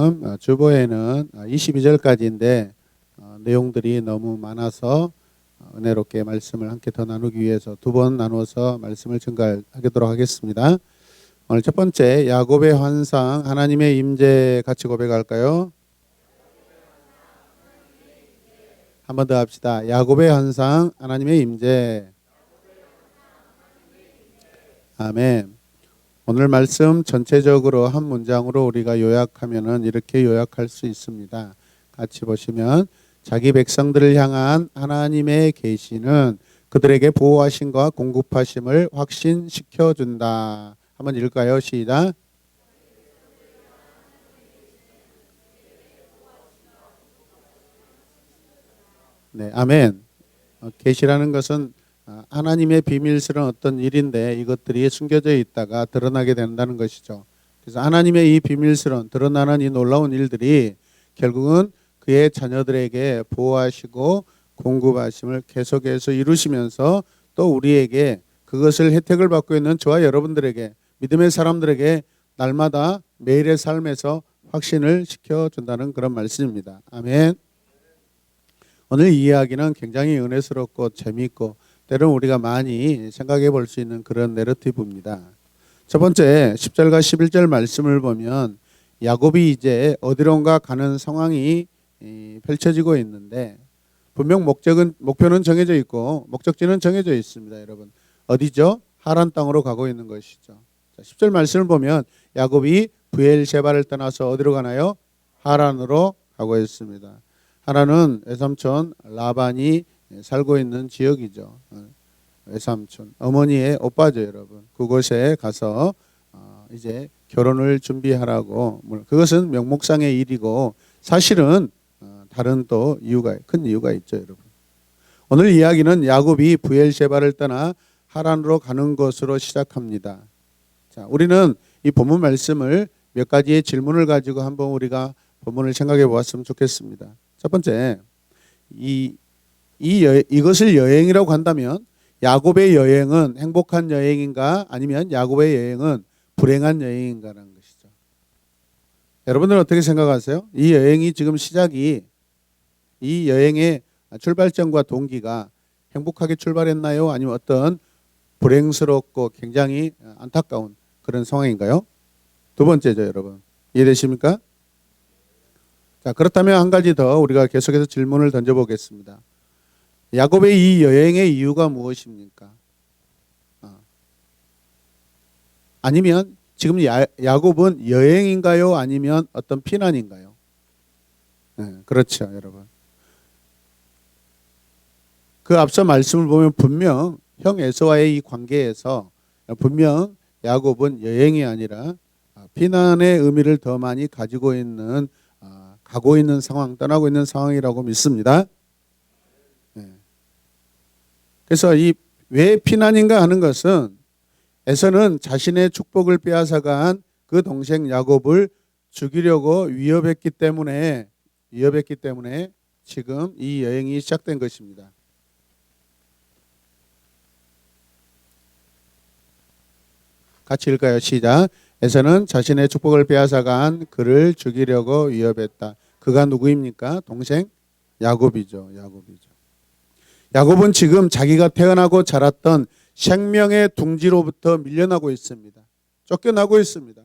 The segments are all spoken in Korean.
말씀 주보에는 22절까지인데 내용들이 너무 많아서 은혜롭게 말씀을 함께 더 나누기 위해서 두 번 나누어서 말씀을 증가하도록 하겠습니다. 오늘 첫 번째 야곱의 환상 하나님의 임재 같이 고백할까요? 한 번 더 합시다. 야곱의 환상 하나님의 임재. 아멘. 오늘 말씀 전체적으로 한 문장으로 우리가 요약하면은 이렇게 요약할 수 있습니다. 같이 보시면 자기 백성들을 향한 하나님의 계시는 그들에게 보호하심과 공급하심을 확신시켜 준다. 한번 읽을까요? 시작. 네, 아멘. 계시라는 것은 하나님의 비밀스러운 어떤 일인데 이것들이 숨겨져 있다가 드러나게 된다는 것이죠. 그래서 하나님의 이 비밀스러운 드러나는 이 놀라운 일들이 결국은 그의 자녀들에게 보호하시고 공급하심을 계속해서 이루시면서 또 우리에게 그것을 혜택을 받고 있는 저와 여러분들에게 믿음의 사람들에게 날마다 매일의 삶에서 확신을 시켜준다는 그런 말씀입니다. 아멘. 오늘 이 이야기는 굉장히 은혜스럽고 재미있고 때로는 우리가 많이 생각해 볼 수 있는 그런 내러티브입니다. 첫 번째 10절과 11절 말씀을 보면 야곱이 이제 어디론가 가는 상황이 펼쳐지고 있는데 분명 목표는 정해져 있고 목적지는 정해져 있습니다. 여러분 어디죠? 하란 땅으로 가고 있는 것이죠. 10절 말씀을 보면 야곱이 브엘셰바를 떠나서 어디로 가나요? 하란으로 가고 있습니다. 하란은 외삼촌 라반이 살고 있는 지역이죠. 외삼촌 어머니의 오빠죠, 여러분. 그곳에 가서 이제 결혼을 준비하라고. 그것은 명목상의 일이고 사실은 다른 또 큰 이유가 있죠, 여러분. 오늘 이야기는 야곱이 브엘셰바를 떠나 하란으로 가는 것으로 시작합니다. 자, 우리는 이 본문 말씀을 몇 가지의 질문을 가지고 한번 우리가 본문을 생각해 보았으면 좋겠습니다. 첫 번째, 이것을 여행이라고 한다면 야곱의 여행은 행복한 여행인가 아니면 야곱의 여행은 불행한 여행인가라는 것이죠. 여러분들은 어떻게 생각하세요? 이 여행이 지금 시작이 이 여행의 출발점과 동기가 행복하게 출발했나요? 아니면 어떤 불행스럽고 굉장히 안타까운 그런 상황인가요? 두 번째죠, 여러분. 이해되십니까? 자, 그렇다면 한 가지 더 우리가 계속해서 질문을 던져보겠습니다. 야곱의 이 여행의 이유가 무엇입니까? 아니면 지금 야곱은 여행인가요? 아니면 어떤 피난인가요? 네, 그렇죠, 여러분. 그 앞서 말씀을 보면 분명 형 에서와의 이 관계에서 분명 야곱은 여행이 아니라 피난의 의미를 더 많이 가지고 있는 가고 있는 상황, 떠나고 있는 상황이라고 믿습니다. 네. 그래서 왜 피난인가 하는 것은 에서는 자신의 축복을 빼앗아간 그 동생 야곱을 죽이려고 위협했기 때문에 지금 이 여행이 시작된 것입니다. 같이 읽어요. 시작. 에서는 자신의 축복을 빼앗아간 그를 죽이려고 위협했다. 그가 누구입니까? 동생 야곱이죠. 야곱은 지금 자기가 태어나고 자랐던 생명의 둥지로부터 밀려나고 있습니다. 쫓겨나고 있습니다.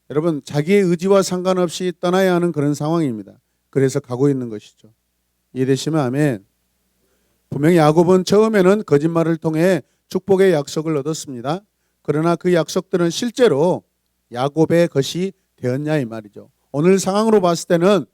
여러분 자기의 의지와 상관없이 떠나야 하는 그런 상황입니다. 그래서 가고 있는 것이죠. 이해되시면 아멘. 분명히 야곱은 처음에는 거짓말을 통해 축복의 약속을 얻었습니다. 그러나 그 약속들은 실제로 야곱의 것이 되었냐 이 말이죠. 오늘 상황으로 봤을 때는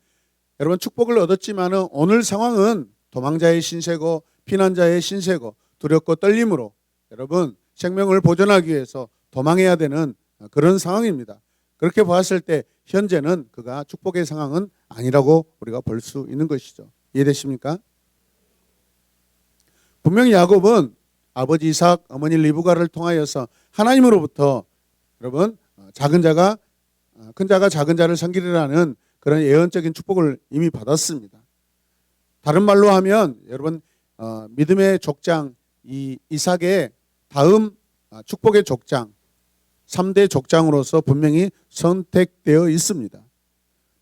여러분 축복을 얻었지만 오늘 상황은 도망자의 신세고 피난자의 신세고 두렵고 떨림으로 여러분 생명을 보존하기 위해서 도망해야 되는 그런 상황입니다. 그렇게 봤을 때 현재는 그가 축복의 상황은 아니라고 우리가 볼 수 있는 것이죠. 이해되십니까? 분명히 야곱은 아버지 이삭, 어머니 리브가를 통하여서 하나님으로부터 여러분 작은 자가 큰 자가 작은 자를 섬기리라는 그런 예언적인 축복을 이미 받았습니다. 다른 말로 하면 여러분 믿음의 족장 이삭의 다음 축복의 족장 3대 족장으로서 분명히 선택되어 있습니다.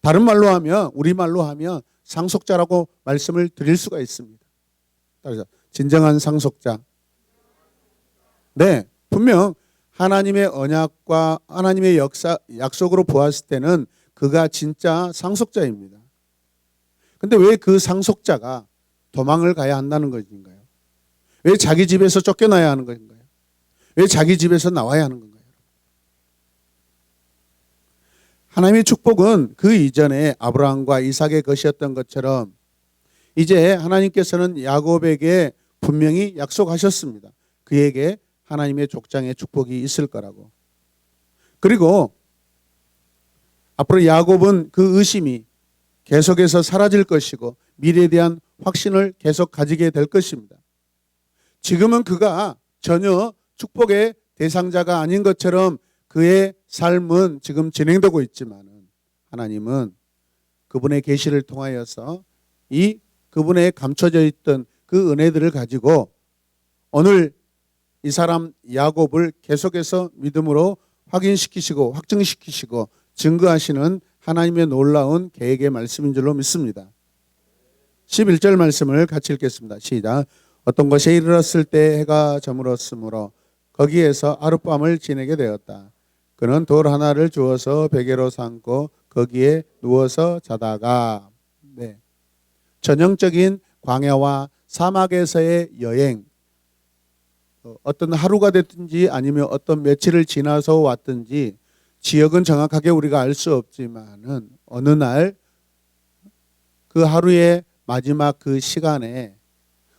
다른 말로 하면 우리말로 하면 상속자라고 말씀을 드릴 수가 있습니다. 따라서 진정한 상속자. 네, 분명 하나님의 언약과 하나님의 약속으로 보았을 때는 그가 진짜 상속자입니다. 근데 왜 그 상속자가 도망을 가야 한다는 것인가요? 왜 자기 집에서 쫓겨나야 하는 것인가요? 왜 자기 집에서 나와야 하는 건가요? 하나님의 축복은 그 이전에 아브라함과 이삭의 것이었던 것처럼 이제 하나님께서는 야곱에게 분명히 약속하셨습니다. 그에게 하나님의 족장의 축복이 있을 거라고. 그리고 앞으로 야곱은 그 의심이 계속해서 사라질 것이고 미래에 대한 확신을 계속 가지게 될 것입니다. 지금은 그가 전혀 축복의 대상자가 아닌 것처럼 그의 삶은 지금 진행되고 있지만 하나님은 그분의 계시를 통하여서 이 그분의 감춰져 있던 그 은혜들을 가지고 오늘 이 사람 야곱을 계속해서 믿음으로 확인시키시고 확증시키시고 증거하시는 하나님의 놀라운 계획의 말씀인 줄로 믿습니다. 11절 말씀을 같이 읽겠습니다. 시작. 어떤 곳에 이르렀을 때 해가 저물었으므로 거기에서 하룻밤을 지내게 되었다. 그는 돌 하나를 주어서 베개로 삼고 거기에 누워서 자다가 전형적인 광야와 사막에서의 여행, 어떤 하루가 됐든지 아니면 어떤 며칠을 지나서 왔든지 지역은 정확하게 우리가 알 수 없지만은 어느 날 그 하루의 마지막 그 시간에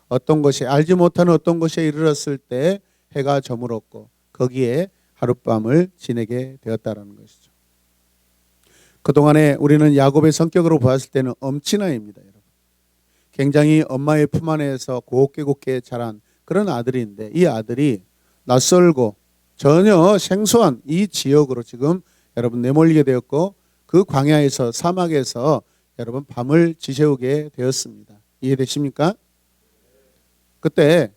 어떤 곳에 알지 못하는 어떤 곳에 이르렀을 때 해가 저물었고 거기에 하룻밤을 지내게 되었다라는 것이죠. 그동안에 우리는 야곱의 성격으로 보았을 때는 엄친아입니다, 여러분. 굉장히 엄마의 품 안에서 곱게 자란 그런 아들인데 이 아들이 낯설고 전혀 생소한 이 지역으로 지금 여러분 내몰리게 되었고 그 광야에서 사막에서 여러분 밤을 지새우게 되었습니다. 이해되십니까? 그때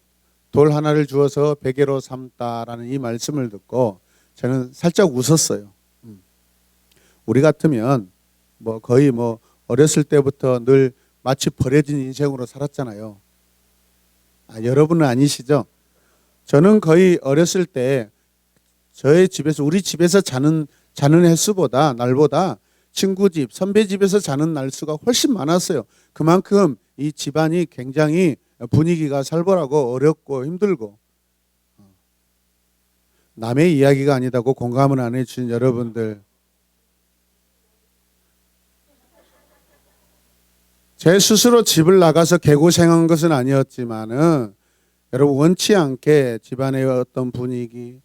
돌 하나를 주어서 베개로 삼다라는 이 말씀을 듣고 저는 살짝 웃었어요. 우리 같으면 거의 어렸을 때부터 늘 마치 버려진 인생으로 살았잖아요. 여러분은 아니시죠? 저는 거의 어렸을 때 저희 집에서 우리 집에서 자는 횟수보다 날보다 친구 집, 선배 집에서 자는 날수가 훨씬 많았어요. 그만큼 이 집안이 굉장히 분위기가 살벌하고 어렵고 힘들고 남의 이야기가 아니다고 공감을 안 해주신 여러분들, 제 스스로 집을 나가서 개고생한 것은 아니었지만은 여러분 원치 않게 집안의 어떤 분위기,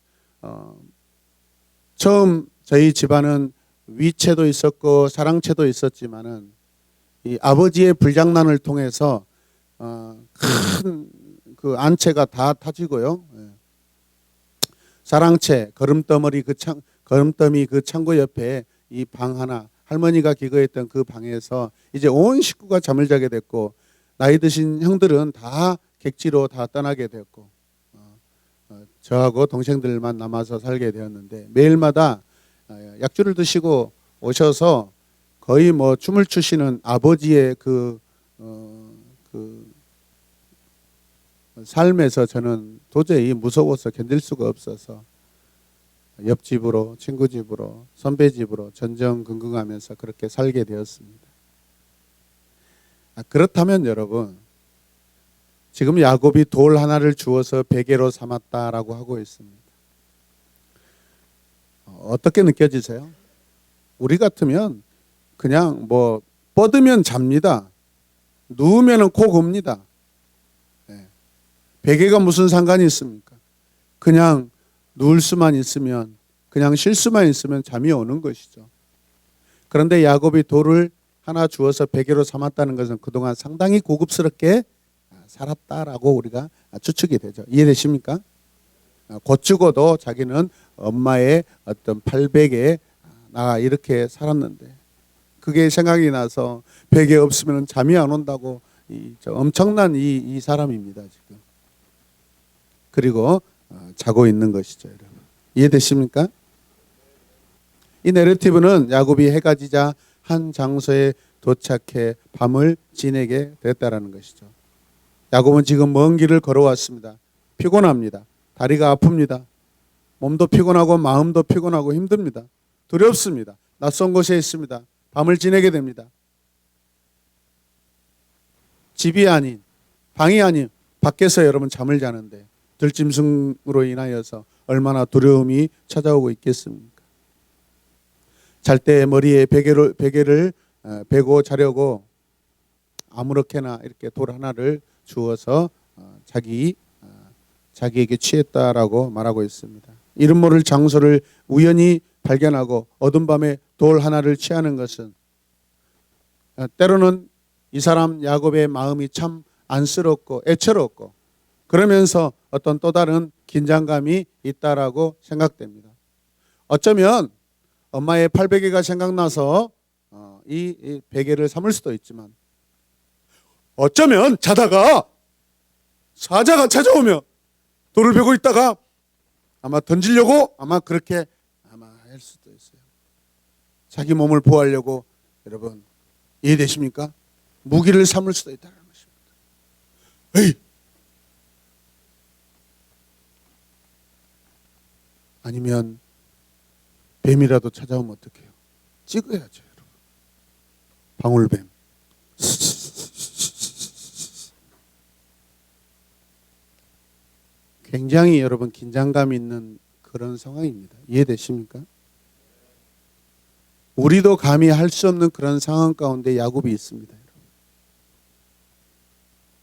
처음 저희 집안은 위채도 있었고 사랑채도 있었지만은 이 아버지의 불장난을 통해서 큰 그 안채가 다 타지고요. 사랑채 거름더미 그 창고 옆에 이 방 하나 할머니가 기거했던 그 방에서 이제 온 식구가 잠을 자게 됐고 나이 드신 형들은 다 객지로 다 떠나게 됐고 저하고 동생들만 남아서 살게 되었는데 매일마다 약주를 드시고 오셔서 거의 춤을 추시는 아버지의 그 삶에서 저는 도저히 무서워서 견딜 수가 없어서 옆집으로 친구 집으로 선배 집으로 전전긍긍하면서 그렇게 살게 되었습니다. 그렇다면 여러분 지금 야곱이 돌 하나를 주어서 베개로 삼았다라고 하고 있습니다. 어떻게 느껴지세요? 우리 같으면 그냥 뻗으면 잡니다. 누우면 코 곱니다. 베개가 무슨 상관이 있습니까? 그냥 누울 수만 있으면 그냥 쉴 수만 있으면 잠이 오는 것이죠. 그런데 야곱이 돌을 하나 주어서 베개로 삼았다는 것은 그동안 상당히 고급스럽게 살았다라고 우리가 추측이 되죠. 이해되십니까? 곧 죽어도 자기는 엄마의 어떤 팔베개에 이렇게 살았는데 그게 생각이 나서 베개 없으면 잠이 안 온다고 엄청난 이 사람입니다 지금. 그리고 자고 있는 것이죠, 여러분. 이해되십니까? 이 내러티브는 야곱이 해가 지자 한 장소에 도착해 밤을 지내게 됐다라는 것이죠. 야곱은 지금 먼 길을 걸어왔습니다. 피곤합니다. 다리가 아픕니다. 몸도 피곤하고 마음도 피곤하고 힘듭니다. 두렵습니다. 낯선 곳에 있습니다. 밤을 지내게 됩니다. 집이 아닌, 방이 아닌 밖에서 여러분 잠을 자는데 들짐승으로 인하여서 얼마나 두려움이 찾아오고 있겠습니까? 잘 때 머리에 베개를 베고 자려고 아무렇게나 이렇게 돌 하나를 주어서 자기에게 취했다라고 말하고 있습니다. 이름 모를 장소를 우연히 발견하고 어둠 밤에 돌 하나를 취하는 것은 때로는 이 사람 야곱의 마음이 참 안쓰럽고 애처롭고 그러면서 어떤 또 다른 긴장감이 있다라고 생각됩니다. 어쩌면 엄마의 팔베개가 생각나서 이 베개를 삼을 수도 있지만 어쩌면 자다가 사자가 찾아오며 돌을 베고 있다가 아마 던지려고 아마 그렇게 아마 할 수도 있어요. 자기 몸을 보호하려고 여러분 이해되십니까? 무기를 삼을 수도 있다는 것입니다. 에이! 아니면 뱀이라도 찾아오면 어떡해요? 찍어야죠, 여러분. 방울뱀. 굉장히 여러분 긴장감 있는 그런 상황입니다. 이해되십니까? 우리도 감히 할 수 없는 그런 상황 가운데 야곱이 있습니다.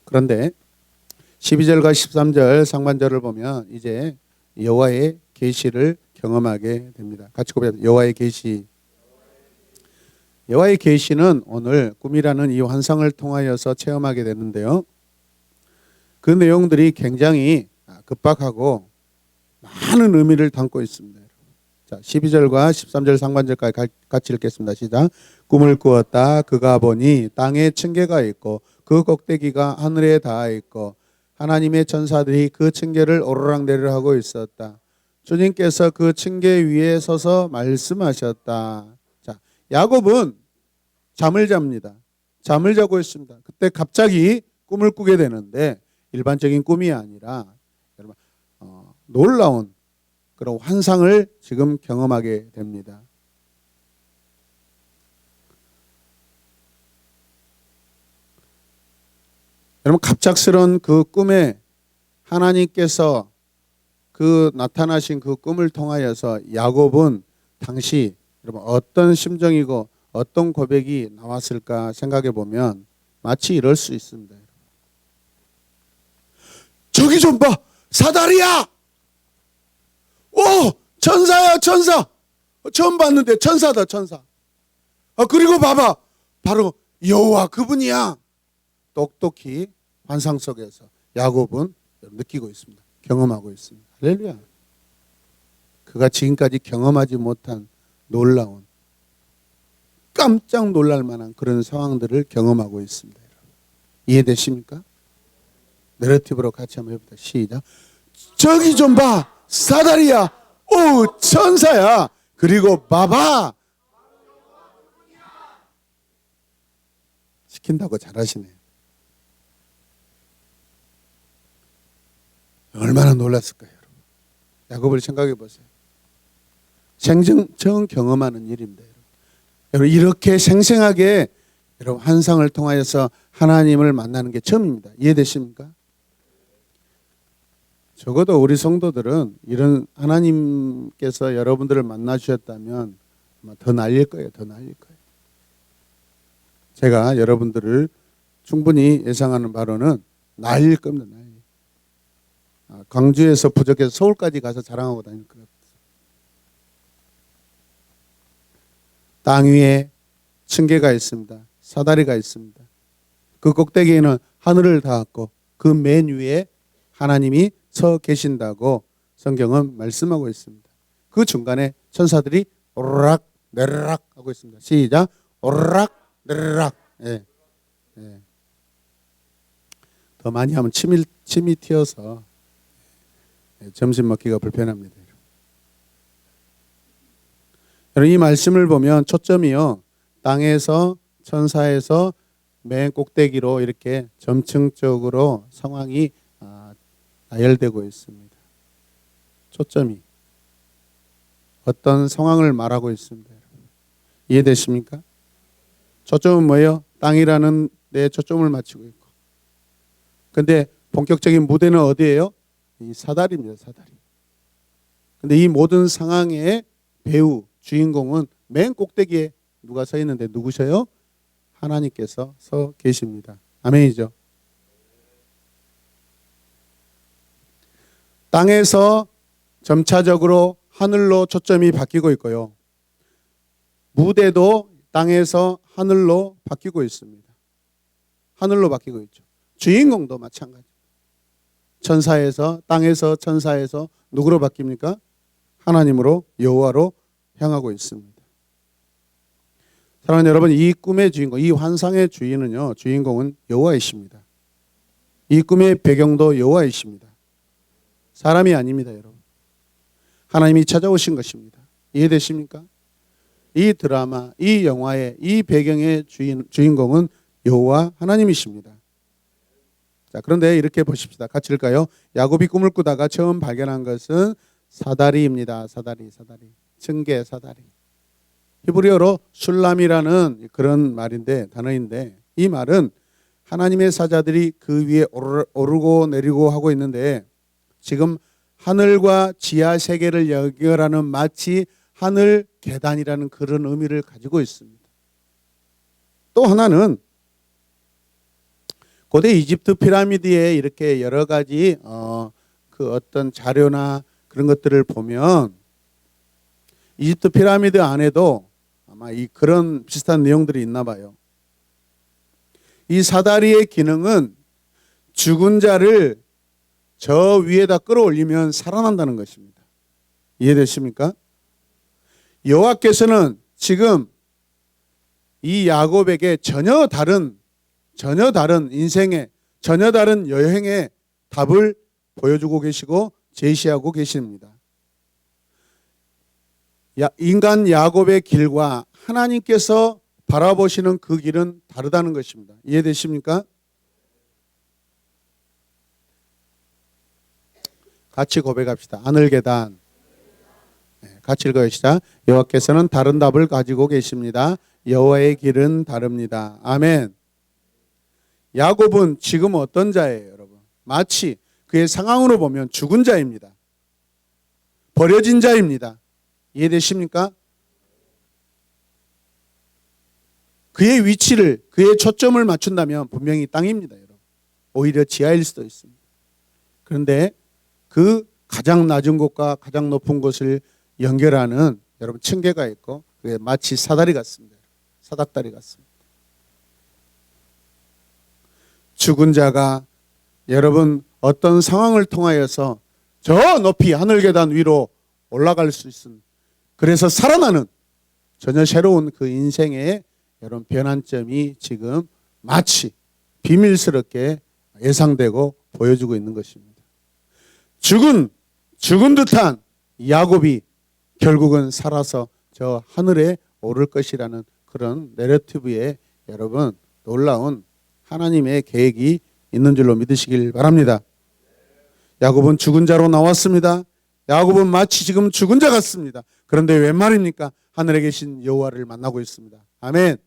그런데 12절과 13절 상반절을 보면 이제 여호와의 계시를 경험하게 됩니다. 같이 고백합니다. 여호와의 계시. 여호와의 계시는 오늘 꿈이라는 이 환상을 통하여서 체험하게 되는데요. 그 내용들이 굉장히 급박하고 많은 의미를 담고 있습니다. 자, 12절과 13절 상반절까지 같이 읽겠습니다. 시작. 꿈을 꾸었다. 그가 보니 땅에 층계가 있고 그 꼭대기가 하늘에 닿아 있고 하나님의 천사들이 그 층계를 오르락내리락 하고 있었다. 주님께서 그 층계 위에 서서 말씀하셨다. 자, 야곱은 잠을 잡니다. 잠을 자고 있습니다. 그때 갑자기 꿈을 꾸게 되는데 일반적인 꿈이 아니라 여러분 놀라운 그런 환상을 지금 경험하게 됩니다. 여러분 갑작스러운 그 꿈에 하나님께서 그 나타나신 그 꿈을 통하여서 야곱은 당시 여러분 어떤 심정이고 어떤 고백이 나왔을까 생각해 보면 마치 이럴 수 있습니다. 저기 좀 봐, 사다리야. 오, 천사야, 천사. 처음 봤는데 천사다, 천사. 그리고 봐봐, 바로 여호와 그분이야. 똑똑히 환상 속에서 야곱은 느끼고 있습니다. 경험하고 있습니다. 할렐루야. 그가 지금까지 경험하지 못한 놀라운 깜짝 놀랄 만한 그런 상황들을 경험하고 있습니다. 이해되십니까? 내러티브로 같이 한번 해봅니다. 시작. 저기 좀 봐, 사다리야. 오, 천사야. 그리고 봐봐. 시킨다고 잘하시네. 얼마나 놀랐을까요, 여러분? 야곱을 생각해 보세요. 생전 처음 경험하는 일입니다. 여러분 이렇게 생생하게 여러분 환상을 통하여서 하나님을 만나는 게 처음입니다. 이해되십니까? 적어도 우리 성도들은 이런 하나님께서 여러분들을 만나 주셨다면 아마 더 날릴 거예요. 더 날릴 거예요. 제가 여러분들을 충분히 예상하는 바로는 날릴 겁니다. 날릴. 광주에서 부족해서 서울까지 가서 자랑하고 다닐 것 같아요. 땅 위에 층계가 있습니다. 사다리가 있습니다. 그 꼭대기에는 하늘을 닿았고 그 맨 위에 하나님이 서 계신다고 성경은 말씀하고 있습니다. 그 중간에 천사들이 오르락 내리락 하고 있습니다. 시작. 오르락 내리락. 예. 예. 더 많이 하면 침이 튀어서 점심 먹기가 불편합니다. 여러분 이 말씀을 보면 초점이요 땅에서 천사에서 맨 꼭대기로 이렇게 점층적으로 상황이 나열되고 있습니다. 초점이 어떤 상황을 말하고 있습니다. 이해되십니까? 초점은 뭐예요? 땅이라는 데 초점을 맞추고 있고. 근데 본격적인 무대는 어디예요? 이 사다리입니다. 사다리. 근데 이 모든 상황의 배우, 주인공은 맨 꼭대기에 누가 서 있는데 누구셔요? 하나님께서 서 계십니다. 아멘이죠. 땅에서 점차적으로 하늘로 초점이 바뀌고 있고요. 무대도 땅에서 하늘로 바뀌고 있습니다. 하늘로 바뀌고 있죠. 주인공도 마찬가지. 천사에서 땅에서 천사에서 누구로 바뀝니까? 하나님으로 여호와로 향하고 있습니다. 사랑하는 여러분, 이 꿈의 주인공, 이 환상의 주인은요, 주인공은 여호와이십니다. 이 꿈의 배경도 여호와이십니다. 사람이 아닙니다, 여러분. 하나님이 찾아오신 것입니다. 이해되십니까? 이 드라마, 이 영화의 이 배경의 주인공은 여호와 하나님이십니다. 자, 그런데 이렇게 보십시다. 같이 읽을까요? 야곱이 꿈을 꾸다가 처음 발견한 것은 사다리입니다. 사다리. 층계 사다리. 히브리어로 술람이라는 그런 말인데, 단어인데, 이 말은 하나님의 사자들이 그 위에 오르고 내리고 하고 있는데, 지금 하늘과 지하 세계를 연결하는 마치 하늘 계단이라는 그런 의미를 가지고 있습니다. 또 하나는 고대 이집트 피라미드에 이렇게 여러 가지 그 어떤 자료나 그런 것들을 보면 이집트 피라미드 안에도 아마 그런 비슷한 내용들이 있나 봐요. 이 사다리의 기능은 죽은 자를 저 위에다 끌어올리면 살아난다는 것입니다. 이해되십니까? 여호와께서는 지금 이 야곱에게 전혀 다른 인생의 전혀 다른 여행의 답을 보여주고 계시고 제시하고 계십니다. 인간 야곱의 길과 하나님께서 바라보시는 그 길은 다르다는 것입니다. 이해되십니까? 같이 고백합시다. 하늘 계단. 같이 읽어봅시다. 여호와께서는 다른 답을 가지고 계십니다. 여호와의 길은 다릅니다. 아멘. 야곱은 지금 어떤 자예요, 여러분? 마치 그의 상황으로 보면 죽은 자입니다. 버려진 자입니다. 이해되십니까? 그의 위치를, 그의 초점을 맞춘다면 분명히 땅입니다, 여러분. 오히려 지하일 수도 있습니다. 그런데 그 가장 낮은 곳과 가장 높은 곳을 연결하는 여러분 층계가 있고 그게 마치 사다리 같습니다. 사닥다리 같습니다. 죽은 자가 여러분 어떤 상황을 통하여서 저 높이 하늘 계단 위로 올라갈 수 있는, 그래서 살아나는 전혀 새로운 그 인생의 여러분 변환점이 지금 마치 비밀스럽게 예상되고 보여주고 있는 것입니다. 죽은 듯한 야곱이 결국은 살아서 저 하늘에 오를 것이라는 그런 내러티브에 여러분 놀라운 하나님의 계획이 있는 줄로 믿으시길 바랍니다. 야곱은 죽은 자로 나왔습니다. 야곱은 마치 지금 죽은 자 같습니다. 그런데 웬 말입니까? 하늘에 계신 여호와를 만나고 있습니다. 아멘.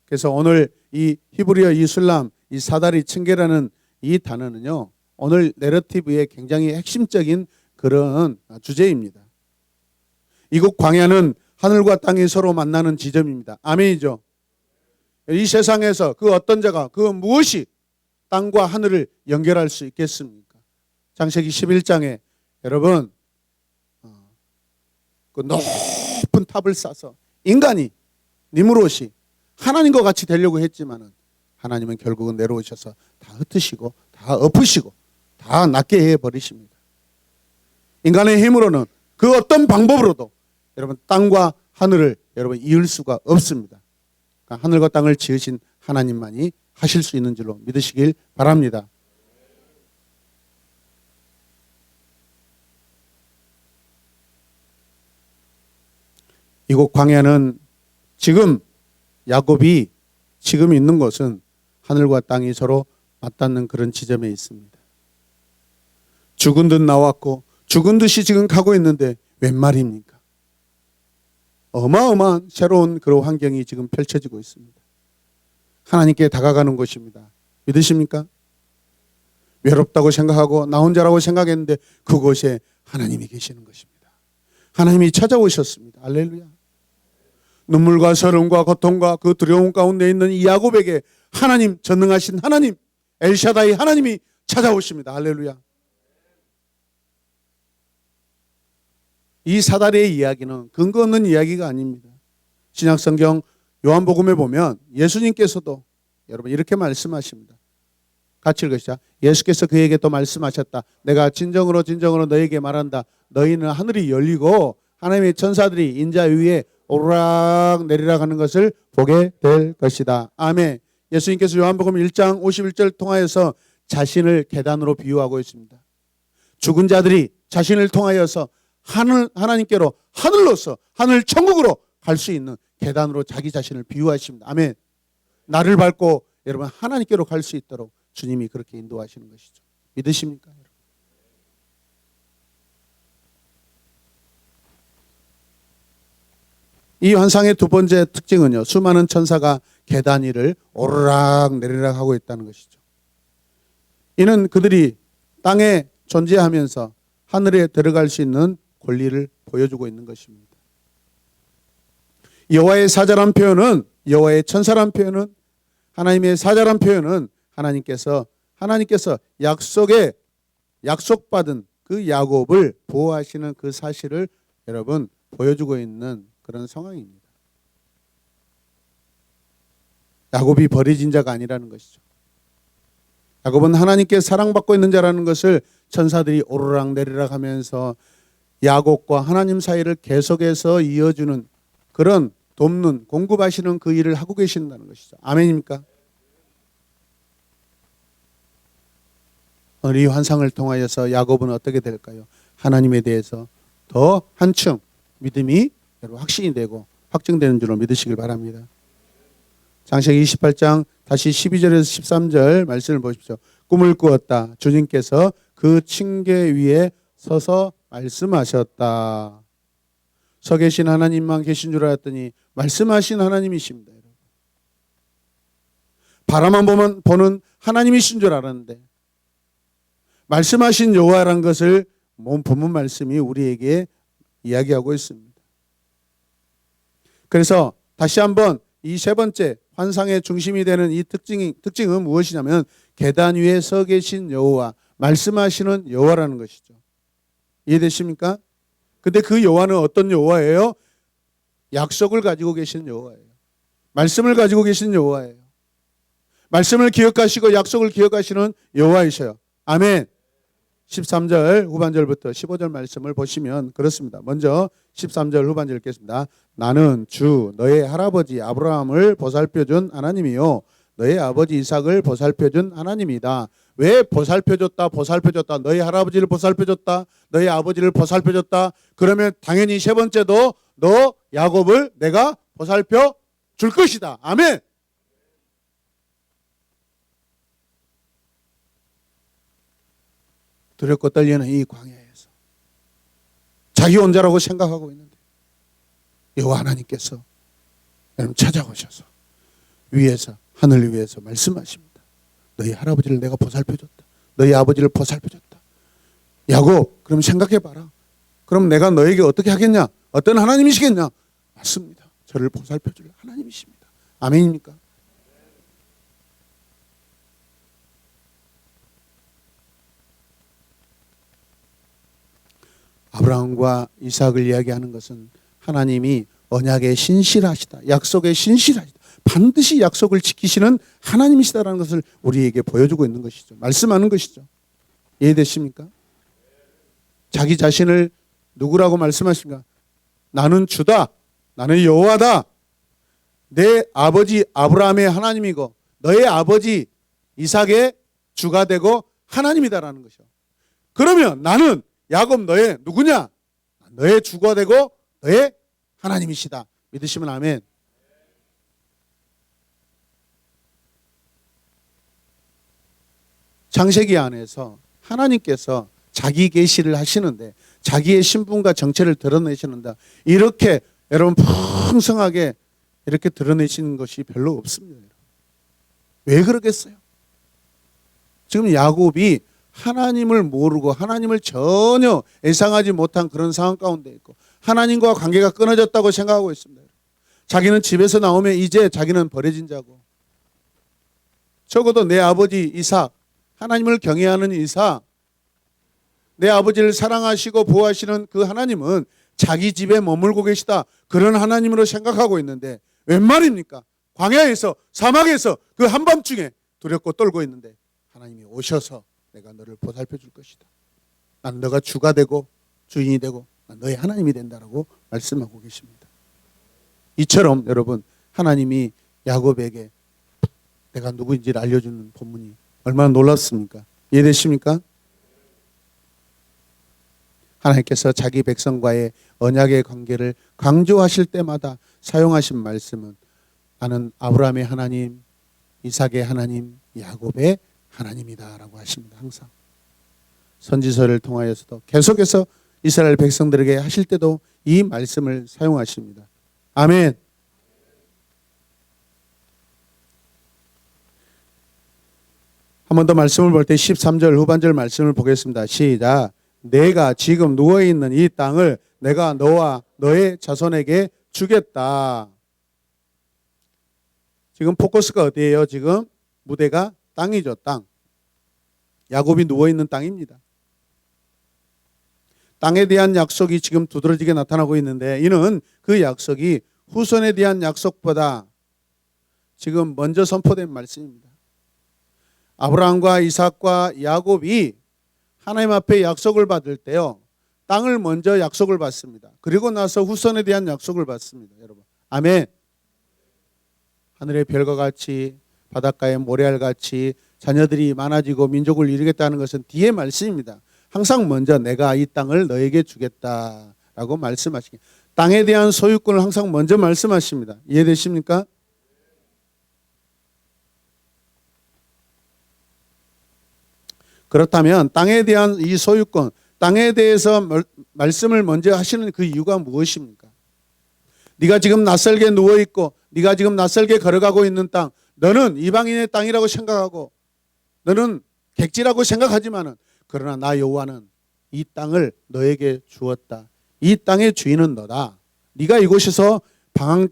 그래서 오늘 이 히브리어 이 술람, 이 사다리 층계라는 이 단어는요, 오늘 내러티브의 굉장히 핵심적인 그런 주제입니다. 이곳 광야는 하늘과 땅이 서로 만나는 지점입니다. 아멘이죠. 이 세상에서 그 어떤 자가 그 무엇이 땅과 하늘을 연결할 수 있겠습니까? 창세기 11장에 여러분 그 높은 탑을 쌓아서 인간이 니므롯이 하나님과 같이 되려고 했지만은 하나님은 결국은 내려오셔서 다 흩으시고 다 엎으시고 다 낫게 해버리십니다. 인간의 힘으로는 그 어떤 방법으로도 여러분 땅과 하늘을 여러분 이을 수가 없습니다. 그러니까 하늘과 땅을 지으신 하나님만이 하실 수 있는 줄로 믿으시길 바랍니다. 이곳 광야는 지금 야곱이 지금 있는 곳은 하늘과 땅이 서로 맞닿는 그런 지점에 있습니다. 죽은 듯 나왔고 죽은 듯이 지금 가고 있는데 웬 말입니까? 어마어마한 새로운 그런 환경이 지금 펼쳐지고 있습니다. 하나님께 다가가는 곳입니다. 믿으십니까? 외롭다고 생각하고 나 혼자라고 생각했는데 그곳에 하나님이 계시는 것입니다. 하나님이 찾아오셨습니다. 할렐루야. 눈물과 서름과 고통과 그 두려움 가운데 있는 이 야곱에게 하나님, 전능하신 하나님, 엘샤다이 하나님이 찾아오십니다. 할렐루야. 이 사다리의 이야기는 근거 없는 이야기가 아닙니다. 신약성경 요한복음에 보면 예수님께서도 여러분 이렇게 말씀하십니다. 같이 읽으시죠. 예수께서 그에게 또 말씀하셨다. 내가 진정으로 너에게 말한다. 너희는 하늘이 열리고 하나님의 천사들이 인자 위에 오르락 내리락 하는 것을 보게 될 것이다. 아멘. 예수님께서 요한복음 1장 51절 통하여서 자신을 계단으로 비유하고 있습니다. 죽은 자들이 자신을 통하여서 하나님께로 하늘로서 하늘 천국으로 갈 수 있는 계단으로 자기 자신을 비유하십니다. 아멘. 나를 밟고 여러분 하나님께로 갈 수 있도록 주님이 그렇게 인도하시는 것이죠. 믿으십니까? 여러분? 이 환상의 두 번째 특징은요, 수많은 천사가 계단 위를 오르락 내리락 하고 있다는 것이죠. 이는 그들이 땅에 존재하면서 하늘에 들어갈 수 있는 권리를 보여주고 있는 것입니다. 여호와의 사자란 표현은, 여호와의 천사란 표현은, 하나님의 사자란 표현은 하나님께서 약속받은 그 야곱을 보호하시는 그 사실을 여러분 보여주고 있는 그런 상황입니다. 야곱이 버려진 자가 아니라는 것이죠. 야곱은 하나님께 사랑받고 있는 자라는 것을 천사들이 오르락 내리락 하면서 야곱과 하나님 사이를 계속해서 이어주는 그런 돕는 공급하시는 그 일을 하고 계신다는 것이죠. 아멘입니까? 오늘 이 환상을 통하여서 야곱은 어떻게 될까요? 하나님에 대해서 더 한층 믿음이 확신이 되고 확증되는 줄로 믿으시길 바랍니다. 창세기 28장 다시 12절에서 13절 말씀을 보십시오. 꿈을 꾸었다. 주님께서 그 층계 위에 서서 말씀하셨다. 서 계신 하나님만 계신 줄 알았더니 말씀하신 하나님이십니다. 바라만 보는 하나님이신 줄 알았는데 말씀하신 여호와라는 것을 본문 말씀이 우리에게 이야기하고 있습니다. 그래서 다시 한번 이 세 번째 환상의 중심이 되는 이 특징은 무엇이냐면 계단 위에 서 계신 여호와, 말씀하시는 여호와라는 것이죠. 이해되십니까? 근데 그 여호와는 어떤 여호와예요? 약속을 가지고 계신 여호와예요. 말씀을 가지고 계신 여호와예요. 말씀을 기억하시고 약속을 기억하시는 여호와이셔요. 아멘. 13절 후반절부터 15절 말씀을 보시면 그렇습니다. 먼저 13절 후반절 읽겠습니다. 나는 주 너의 할아버지 아브라함을 보살펴준 하나님이요 너의 아버지 이삭을 보살펴준 하나님이다. 왜 보살펴줬다 너희 할아버지를 보살펴줬다 너희 아버지를 보살펴줬다. 그러면 당연히 세 번째도 너 야곱을 내가 보살펴 줄 것이다. 아멘. 두렵고 떨리는 이 광야에서 자기 혼자라고 생각하고 있는데 여호와 하나님께서 여러분 찾아오셔서 위에서 하늘 위에서 말씀하십니다. 너희 할아버지를 내가 보살펴줬다. 너희 아버지를 보살펴줬다. 야곱, 그럼 생각해봐라. 그럼 내가 너에게 어떻게 하겠냐? 어떤 하나님이시겠냐? 맞습니다. 저를 보살펴줄 하나님이십니다. 아멘입니까? 아브라함과 이삭을 이야기하는 것은 하나님이 언약에 신실하시다. 약속에 신실하시다. 반드시 약속을 지키시는 하나님이시다라는 것을 우리에게 보여주고 있는 것이죠. 말씀하는 것이죠. 이해되십니까? 자기 자신을 누구라고 말씀하십니까? 나는 주다. 나는 여호와다. 내 아버지 아브라함의 하나님이고 너의 아버지 이삭의 주가 되고 하나님이다라는 것이죠. 그러면 나는 야곱 너의 누구냐? 너의 주가 되고 너의 하나님이시다. 믿으시면 아멘. 창세기 안에서 하나님께서 자기 계시를 하시는데 자기의 신분과 정체를 드러내시는데 이렇게 여러분 풍성하게 이렇게 드러내시는 것이 별로 없습니다. 왜 그러겠어요? 지금 야곱이 하나님을 모르고 하나님을 전혀 예상하지 못한 그런 상황 가운데 있고 하나님과 관계가 끊어졌다고 생각하고 있습니다. 자기는 집에서 나오면 이제 자기는 버려진 자고 적어도 내 아버지 이삭 하나님을 경외하는 이삭 내 아버지를 사랑하시고 보호하시는 그 하나님은 자기 집에 머물고 계시다 그런 하나님으로 생각하고 있는데 웬 말입니까? 광야에서 사막에서 그 한밤중에 두렵고 떨고 있는데 하나님이 오셔서 내가 너를 보살펴 줄 것이다. 나는 너가 주가 되고 주인이 되고 너의 하나님이 된다라고 말씀하고 계십니다. 이처럼 여러분 하나님이 야곱에게 내가 누구인지를 알려주는 본문이 얼마나 놀랍습니까? 이해되십니까? 하나님께서 자기 백성과의 언약의 관계를 강조하실 때마다 사용하신 말씀은 나는 아브라함의 하나님, 이삭의 하나님, 야곱의 하나님이다 라고 하십니다. 항상 선지서를 통하여서도 계속해서 이스라엘 백성들에게 하실 때도 이 말씀을 사용하십니다. 아멘. 한 번 더 말씀을 볼 때 13절 후반절 말씀을 보겠습니다. 시작. 내가 지금 누워있는 이 땅을 내가 너와 너의 자손에게 주겠다. 지금 포커스가 어디예요? 지금 무대가 땅이죠. 땅. 야곱이 누워있는 땅입니다. 땅에 대한 약속이 지금 두드러지게 나타나고 있는데 이는 그 약속이 후손에 대한 약속보다 지금 먼저 선포된 말씀입니다. 아브라함과 이삭과 야곱이 하나님 앞에 약속을 받을 때요. 땅을 먼저 약속을 받습니다. 그리고 나서 후손에 대한 약속을 받습니다. 여러분. 아멘. 하늘의 별과 같이 바닷가의 모래알 같이 자녀들이 많아지고 민족을 이루겠다는 것은 뒤의 말씀입니다. 항상 먼저 내가 이 땅을 너에게 주겠다라고 말씀하시기. 땅에 대한 소유권을 항상 먼저 말씀하십니다. 이해되십니까? 그렇다면 땅에 대한 이 소유권, 땅에 대해서 말씀을 먼저 하시는 그 이유가 무엇입니까? 네가 지금 낯설게 누워있고 네가 지금 낯설게 걸어가고 있는 땅, 너는 이방인의 땅이라고 생각하고 너는 객지라고 생각하지만은 그러나 나 여호와는 이 땅을 너에게 주었다. 이 땅의 주인은 너다. 네가 이곳에서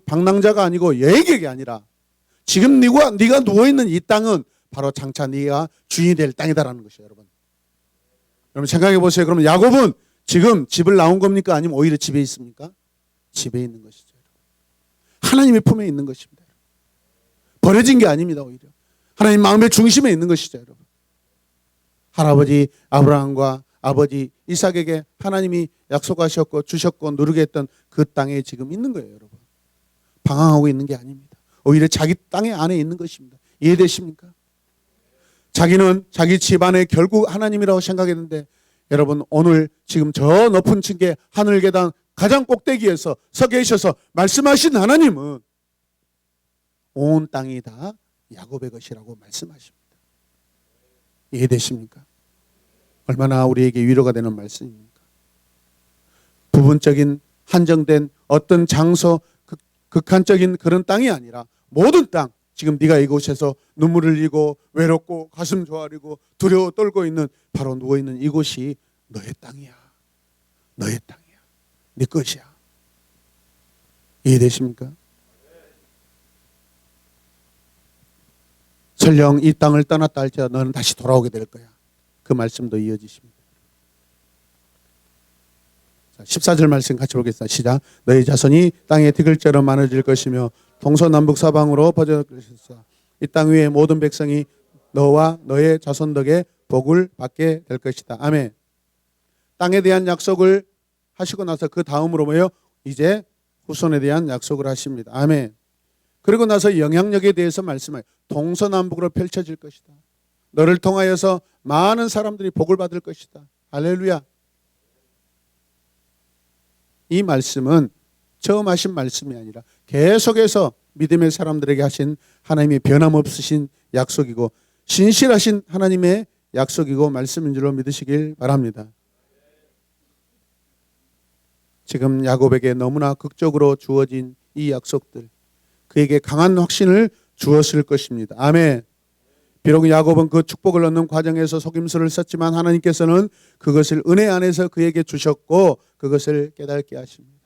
방랑자가 아니고 여행객이 아니라 지금 네가 누워있는 이 땅은 바로 장차 네가 주인이 될 땅이다라는 것이에요. 여러분 생각해 보세요. 그러면 야곱은 지금 집을 나온 겁니까? 아니면 오히려 집에 있습니까? 집에 있는 것이죠. 하나님의 품에 있는 것입니다. 버려진 게 아닙니다. 오히려 하나님 마음의 중심에 있는 것이죠. 여러분. 할아버지 아브라함과 아버지 이삭에게 하나님이 약속하셨고 주셨고 누르게 했던 그 땅에 지금 있는 거예요. 여러분. 방황하고 있는 게 아닙니다. 오히려 자기 땅의 안에 있는 것입니다. 이해되십니까? 자기는 자기 집안의 결국 하나님이라고 생각했는데 여러분 오늘 지금 저 높은 층계 하늘 계단 가장 꼭대기에서 서 계셔서 말씀하신 하나님은 온 땅이 다 야곱의 것이라고 말씀하십니다. 이해되십니까? 얼마나 우리에게 위로가 되는 말씀입니까? 부분적인 한정된 어떤 장소 극한적인 그런 땅이 아니라 모든 땅 지금 네가 이곳에서 눈물을 흘리고 외롭고 가슴 조아리고 두려워 떨고 있는 바로 누워있는 이곳이 너의 땅이야. 너의 땅이야. 네 것이야. 이해되십니까? 설령 이 땅을 떠났다 할지라도 너는 다시 돌아오게 될 거야. 그 말씀도 이어지십니다. 14절 말씀 같이 보겠습니다. 시작. 너희 자손이 땅에 티글처럼 많아질 것이며 동서남북 사방으로 퍼질 것이다. 이 땅 위의 모든 백성이 너와 너의 자손 덕에 복을 받게 될 것이다. 아멘. 땅에 대한 약속을 하시고 나서 그 다음으로 뭐예요? 이제 후손에 대한 약속을 하십니다. 아멘. 그리고 나서 영향력에 대해서 말씀해요. 동서남북으로 펼쳐질 것이다. 너를 통하여서 많은 사람들이 복을 받을 것이다. 할렐루야. 이 말씀은 처음 하신 말씀이 아니라 계속해서 믿음의 사람들에게 하신 하나님의 변함없으신 약속이고 신실하신 하나님의 약속이고 말씀인 줄로 믿으시길 바랍니다. 지금 야곱에게 너무나 극적으로 주어진 이 약속들, 그에게 강한 확신을 주었을 것입니다. 아멘. 비록 야곱은 그 축복을 얻는 과정에서 속임수를 썼지만 하나님께서는 그것을 은혜 안에서 그에게 주셨고 그것을 깨닫게 하십니다.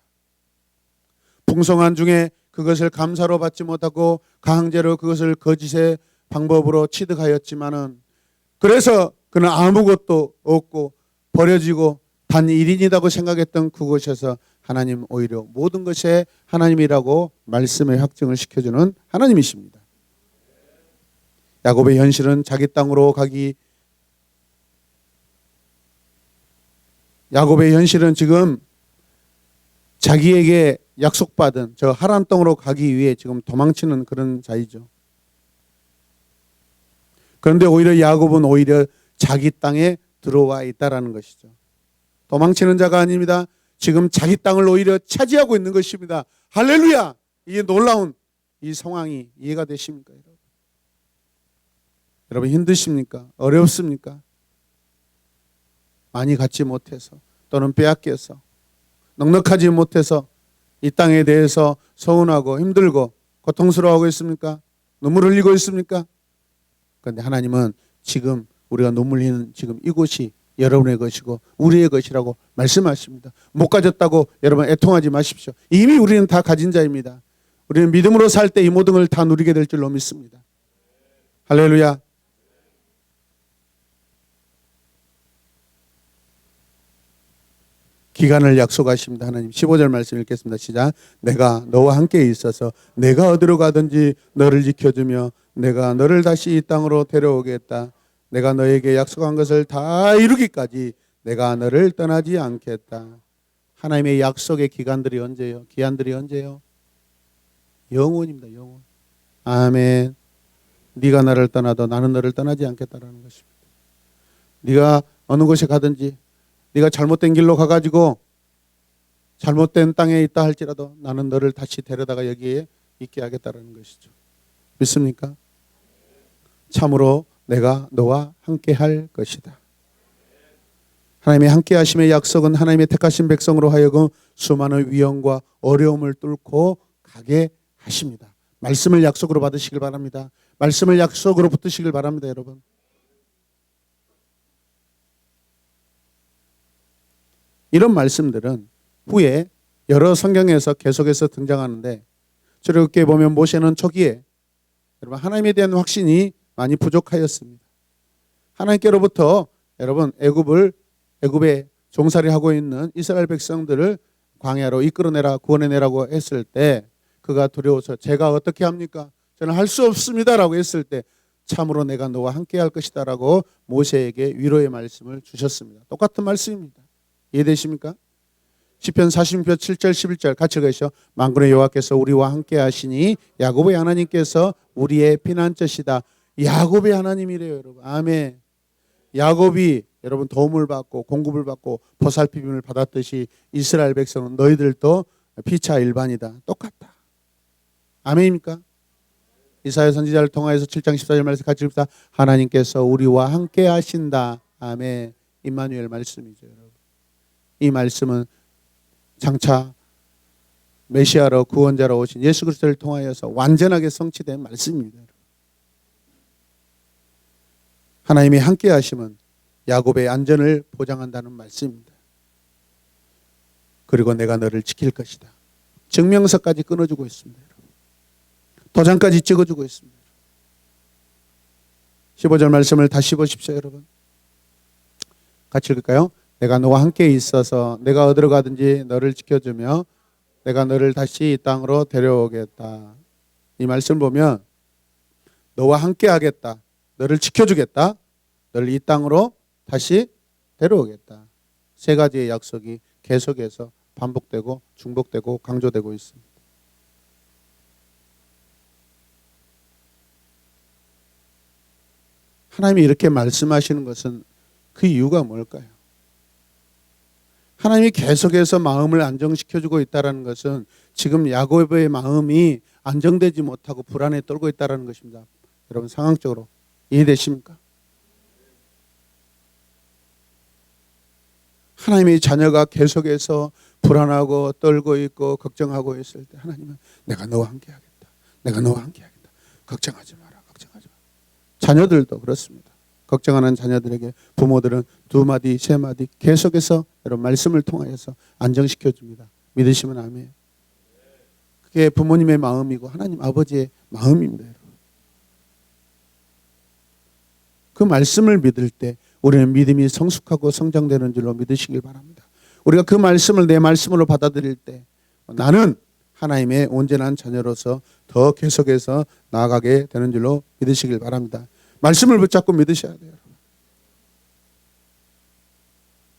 풍성한 중에 그것을 감사로 받지 못하고 강제로 그것을 거짓의 방법으로 취득하였지만은 그래서 그는 아무것도 없고 버려지고 단 1인이라고 생각했던 그곳에서 하나님 오히려 모든 것에 하나님이라고 말씀의 확증을 시켜주는 하나님이십니다. 야곱의 현실은 자기 땅으로 가기, 야곱의 현실은 지금 자기에게 약속받은 저 하란 땅으로 가기 위해 지금 도망치는 그런 자이죠. 그런데 오히려 야곱은 오히려 자기 땅에 들어와 있다라는 것이죠. 도망치는 자가 아닙니다. 지금 자기 땅을 오히려 차지하고 있는 것입니다. 할렐루야! 이게 놀라운 이 상황이 이해가 되십니까, 여러분? 여러분 힘드십니까? 어렵습니까? 많이 갖지 못해서 또는 빼앗겨서 넉넉하지 못해서 이 땅에 대해서 서운하고 힘들고 고통스러워하고 있습니까? 눈물 흘리고 있습니까? 그런데 하나님은 지금 우리가 눈물 흘리는 지금 이곳이 여러분의 것이고 우리의 것이라고 말씀하십니다. 못 가졌다고 여러분 애통하지 마십시오. 이미 우리는 다 가진 자입니다. 우리는 믿음으로 살 때 이 모든 걸 다 누리게 될 줄로 믿습니다. 할렐루야. 기간을 약속하십니다. 하나님 15절 말씀 읽겠습니다. 시작. 내가 너와 함께 있어서 내가 어디로 가든지 너를 지켜주며 내가 너를 다시 이 땅으로 데려오겠다. 내가 너에게 약속한 것을 다 이루기까지 내가 너를 떠나지 않겠다. 하나님의 약속의 기간들이 언제요? 기한들이 언제요? 영원입니다. 영원. 아멘. 네가 나를 떠나도 나는 너를 떠나지 않겠다라는 것입니다. 네가 어느 곳에 가든지 네가 잘못된 길로 가가지고 잘못된 땅에 있다 할지라도 나는 너를 다시 데려다가 여기에 있게 하겠다라는 것이죠. 믿습니까? 참으로 내가 너와 함께 할 것이다. 하나님의 함께 하심의 약속은 하나님의 택하신 백성으로 하여금 수많은 위험과 어려움을 뚫고 가게 하십니다. 말씀을 약속으로 받으시길 바랍니다. 말씀을 약속으로 붙드시길 바랍니다, 여러분. 이런 말씀들은 후에 여러 성경에서 계속해서 등장하는데 저렇게 보면 모세는 초기에 여러분 하나님에 대한 확신이 많이 부족하였습니다. 하나님께로부터 여러분 애굽에 종살이 하고 있는 이스라엘 백성들을 광야로 이끌어내라 구원해내라고 했을 때 그가 두려워서 제가 어떻게 합니까? 저는 할 수 없습니다라고 했을 때 참으로 내가 너와 함께 할 것이다라고 모세에게 위로의 말씀을 주셨습니다. 똑같은 말씀입니다. 이해되십니까? 시편 40편 7절 11절 같이 읽으시죠. 만군의 여호와께서 우리와 함께 하시니 야곱의 하나님께서 우리의 피난처시다. 야곱의 하나님이래요, 여러분. 아멘. 야곱이 여러분 도움을 받고 공급을 받고 보살핌을 받았듯이 이스라엘 백성은 너희들도 피차 일반이다. 똑같다. 아멘입니까? 이사야 선지자를 통하여서 7장 14절 말씀 같이 읽읍시다. 하나님께서 우리와 함께 하신다. 아멘. 임마누엘 말씀이죠, 여러분. 이 말씀은 장차 메시아로 구원자로 오신 예수 그리스도를 통하여서 완전하게 성취된 말씀입니다. 하나님이 함께 하심은 야곱의 안전을 보장한다는 말씀입니다. 그리고 내가 너를 지킬 것이다. 증명서까지 끊어주고 있습니다. 도장까지 찍어주고 있습니다. 15절 말씀을 다시 보십시오, 여러분. 같이 읽을까요? 내가 너와 함께 있어서 내가 어디로 가든지 너를 지켜주며 내가 너를 다시 이 땅으로 데려오겠다. 이 말씀 보면 너와 함께 하겠다. 너를 지켜주겠다. 너를 이 땅으로 다시 데려오겠다. 세 가지의 약속이 계속해서 반복되고 중복되고 강조되고 있습니다. 하나님이 이렇게 말씀하시는 것은 그 이유가 뭘까요? 하나님이 계속해서 마음을 안정시켜주고 있다는 것은 지금 야곱의 마음이 안정되지 못하고 불안에 떨고 있다는 것입니다. 여러분 상황적으로 이해되십니까? 하나님의 자녀가 계속해서 불안하고 떨고 있고 걱정하고 있을 때 하나님은 내가 너와 함께 하겠다. 내가 너와 함께 하겠다. 걱정하지 마라. 걱정하지 마라. 자녀들도 그렇습니다. 걱정하는 자녀들에게 부모들은 2마디 3마디 계속해서 여러분 말씀을 통하여서 안정시켜 줍니다. 믿으시면 아멘. 그게 부모님의 마음이고 하나님 아버지의 마음입니다. 여러분. 그 말씀을 믿을 때 우리는 믿음이 성숙하고 성장되는 줄로 믿으시길 바랍니다. 우리가 그 말씀을 내 말씀으로 받아들일 때 나는 하나님의 온전한 자녀로서 더 계속해서 나아가게 되는 줄로 믿으시길 바랍니다. 말씀을 붙잡고 믿으셔야 돼요.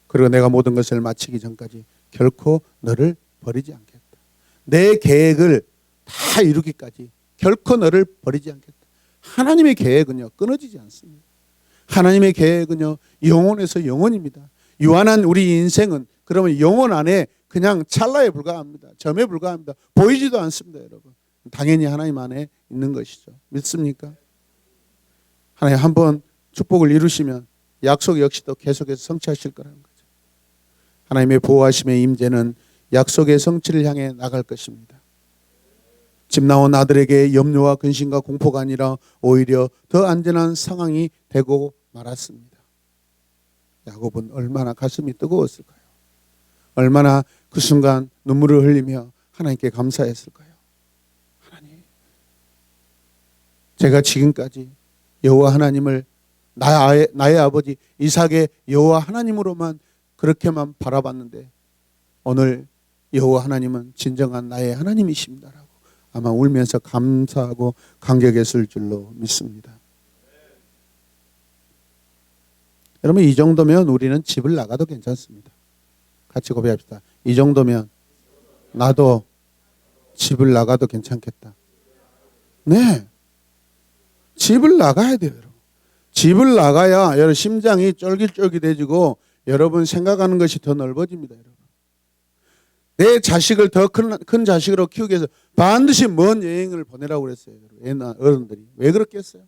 그리고 내가 모든 것을 마치기 전까지 결코 너를 버리지 않겠다. 내 계획을 다 이루기까지 결코 너를 버리지 않겠다. 하나님의 계획은요 끊어지지 않습니다. 하나님의 계획은요 영원에서 영원입니다. 유한한 우리 인생은 그러면 영원 안에 그냥 찰나에 불과합니다. 점에 불과합니다. 보이지도 않습니다. 여러분 당연히 하나님 안에 있는 것이죠. 믿습니까? 하나님 한번 축복을 이루시면 약속 역시도 계속해서 성취하실 거라는 거죠. 하나님의 보호하심의 임재는 약속의 성취를 향해 나갈 것입니다. 집 나온 아들에게 염려와 근심과 공포가 아니라 오히려 더 안전한 상황이 되고 말았습니다. 야곱은 얼마나 가슴이 뜨거웠을까요? 얼마나 그 순간 눈물을 흘리며 하나님께 감사했을까요? 하나님, 제가 지금까지 여호와 하나님을 나의 아버지 이삭의 여호와 하나님으로만 그렇게만 바라봤는데 오늘 여호와 하나님은 진정한 나의 하나님이십니다라고 아마 울면서 감사하고 감격했을 줄로 믿습니다. 여러분 이 정도면 우리는 집을 나가도 괜찮습니다. 같이 고백합시다. 이 정도면 나도 집을 나가도 괜찮겠다. 네, 집을 나가야 돼요. 여러분. 집을 나가야 여러분 심장이 쫄깃쫄깃해지고 여러분 생각하는 것이 더 넓어집니다. 여러분. 내 자식을 더 큰 자식으로 키우기 위해서 반드시 먼 여행을 보내라고 그랬어요. 옛날 어른들이. 왜 그렇겠어요?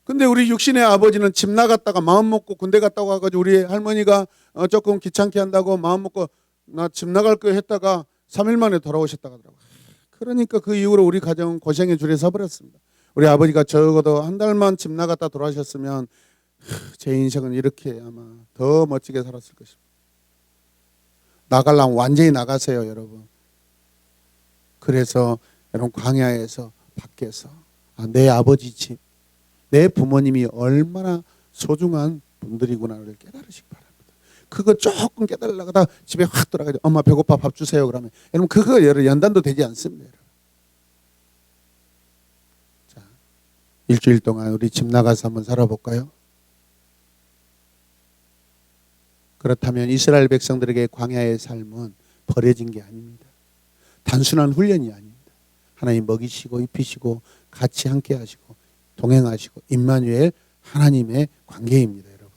근데 우리 육신의 아버지는 집 나갔다가 마음 먹고 군대 갔다고 해가지고 우리 할머니가 조금 귀찮게 한다고 마음 먹고 나 집 나갈 거 했다가 3일 만에 돌아오셨다고 하더라고요. 그러니까 그 이후로 우리 가정은 고생의 줄에 서버렸습니다. 우리 아버지가 적어도 한 달만 집 나갔다 돌아오셨으면 제 인생은 이렇게 아마 더 멋지게 살았을 것입니다. 나가려면 완전히 나가세요, 여러분. 그래서 여러분 광야에서 밖에서 내 아버지 집, 내 부모님이 얼마나 소중한 분들이구나를 깨달으시기 바랍니다. 그거 조금 깨달으려고 하다가 집에 확 돌아가서 엄마 배고파 밥 주세요 그러면 여러분 그거 연단도 되지 않습니다. 여러분. 자, 일주일 동안 우리 집 나가서 한번 살아볼까요? 그렇다면 이스라엘 백성들에게 광야의 삶은 버려진 게 아닙니다. 단순한 훈련이 아닙니다. 하나님 먹이시고 입히시고 같이 함께 하시고 동행하시고 임마누엘 하나님의 관계입니다. 여러분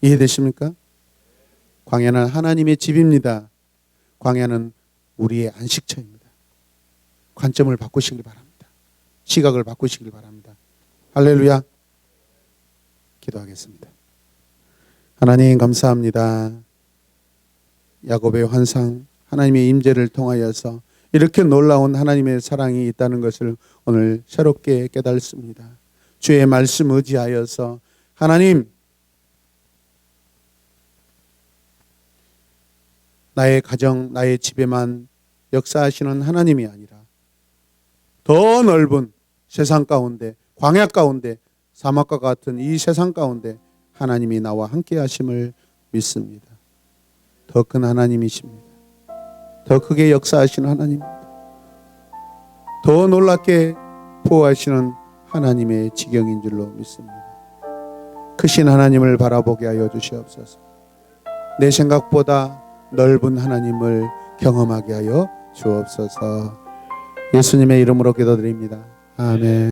이해되십니까? 광야는 하나님의 집입니다. 광야는 우리의 안식처입니다. 관점을 바꾸시길 바랍니다. 시각을 바꾸시길 바랍니다. 할렐루야. 기도하겠습니다. 하나님 감사합니다. 야곱의 환상, 하나님의 임재를 통하여서 이렇게 놀라운 하나님의 사랑이 있다는 것을 오늘 새롭게 깨달습니다. 주의 말씀 의지하여서 하나님 나의 가정, 나의 집에만 역사하시는 하나님이 아니라 더 넓은 세상 가운데, 광야 가운데, 사막과 같은 이 세상 가운데 하나님이 나와 함께 하심을 믿습니다. 더 큰 하나님이십니다. 더 크게 역사하시는 하나님입니다. 더 놀랍게 보호하시는 하나님의 지경인 줄로 믿습니다. 크신 하나님을 바라보게 하여 주시옵소서. 내 생각보다 넓은 하나님을 경험하게 하여 주옵소서. 예수님의 이름으로 기도드립니다. 아멘.